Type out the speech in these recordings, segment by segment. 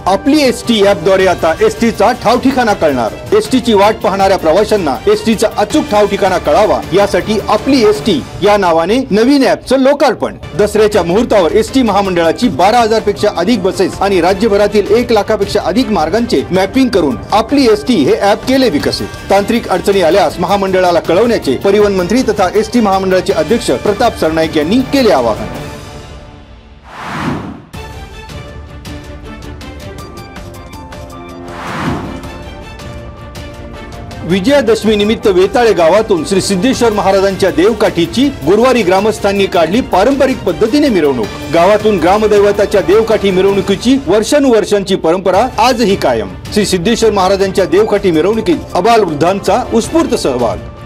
आपली ST app द्वारे आता एसटीचा ठाव ठिकाणा कळणार। एसटीची वाट पाहणाऱ्या प्रवाशांना एसटीचा अचूक ठाव ठिकाणा कळावा यासाठी आपली एसटी या नावाने नवीन ॲपचं लोकार्पण। दसऱ्याच्या मुहूर्तावर एसटी महामंडळाची 12,000 पेक्षा अधिक बसेस आणि राज्यभरातील 1 लाखापेक्षा अधिक मार्गांचे मॅपिंग करून आपली एसटी हे ॲप केले विकसित। तांत्रिक अडचणी आल्यास महामंडळाला कळवण्याचे परिवहन मंत्री तथा एसटी महामंडळाचे अध्यक्ष प्रताप सरनाईक यांनी केले आवाहन। विजयादशमी निमित्त वेताळे गावातून श्री सिद्धेश्वर महाराजांच्या देवकाठीची गुरुवारी ग्रामस्थांनी काढली पारंपरिक पद्धतीने मिरवणूक। गावातून ग्रामदैवताच्या देवकाठी मिरवणुकीची वर्षानुवर्षांची परंपरा आजही कायम। श्री सिद्धेश्वर महाराजांच्या देवकाठी मिरवणुकीत अबालवृद्धांचा उत्स्फूर्त सहभाग।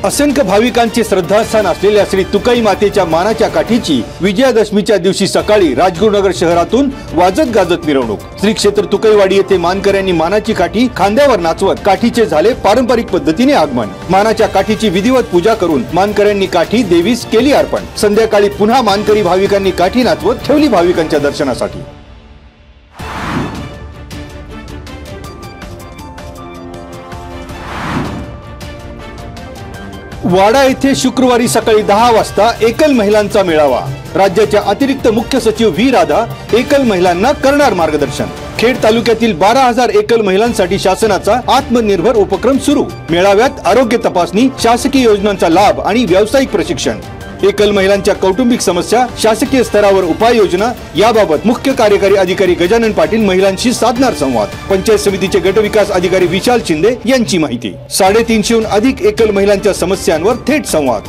असंख्य भाविकांचे श्रद्धास्थान असलेल्या श्री तुकाई मातेच्या मानाच्या काठीची विजयादशमीच्या दिवशी सकाळी राजगुरुनगर शहरातून वाजत गाजत मिरवणूक। श्री क्षेत्र तुकाईवाडी येथे मानकऱ्यांनी मानाची काठी खांद्यावर नाचवत काठीचे झाले पारंपरिक पद्धतीने आगमन। मानाच्या काठीची विधिवत पूजा करून मानकऱ्यांनी काठी देवीस केली अर्पण। संध्याकाळी पुन्हा मानकरी भाविकांनी काठी नाचवत ठेवली भाविकांच्या दर्शनासाठी। वाडा येथे शुक्रवारी सकाळी 10 वाजता एकल महिलांचा मेळावा। राज्याच्या अतिरिक्त मुख्य सचिव व्ही राधा एकल महिलांना करणार मार्गदर्शन। खेड तालुक्यातील 12,000 एकल महिलांसाठी शासनाचा आत्मनिर्भर उपक्रम सुरू। मेळाव्यात आरोग्य तपासणी, शासकीय योजनांचा लाभ आणि व्यावसायिक प्रशिक्षण। एकल महिलांच्या कौटुंबिक समस्या, शासकीय स्तरावर उपाययोजना याबाबत मुख्य कार्यकारी अधिकारी गजानन पाटील महिलांशी साधणार संवाद। पंचायत समितीचे गट विकास अधिकारी विशाल शिंदे यांची माहिती। 350हून अधिक एकल महिलांच्या समस्यांवर थेट संवाद।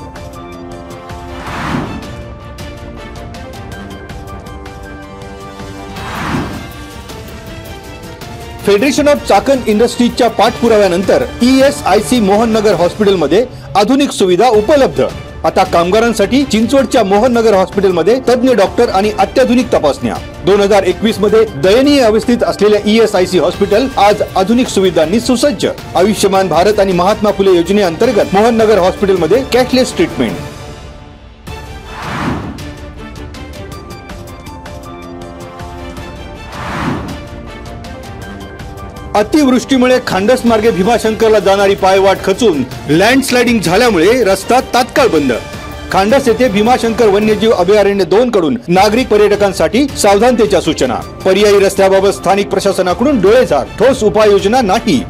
फेडरेशन ऑफ चाकण इंडस्ट्रीजच्या पाठपुराव्यानंतर ESIC मोहननगर हॉस्पिटलमध्ये आधुनिक सुविधा उपलब्ध। आता कामगारांसाठी चिंचवडच्या मोहननगर हॉस्पिटलमध्ये तज्ञ डॉक्टर आणि अत्याधुनिक तपासण्या। 2021 मध्ये दयनीय अवस्थेत असलेल्या ESIC हॉस्पिटल आज आधुनिक सुविधांनी सुसज्ज। आयुष्यमान भारत आणि महात्मा फुले योजनेअंतर्गत मोहननगर हॉस्पिटलमध्ये कॅशलेस ट्रीटमेंट। अतिवृष्टीमुळे खांडस मार्गे भीमाशंकरला जाणारी पायवाट खचून लँडस्लाइडिंग झाल्यामुळे रस्ता तात्काळ बंद। खांडस येथे भीमाशंकर वन्यजीव अभयारण्य 2 कडून नागरिक पर्यटकांसाठी सावधानतेच्या सूचना। पर्यायी रस्त्याबाबत स्थानिक प्रशासनाकडून डोळेझाक, ठोस उपाययोजना नाही।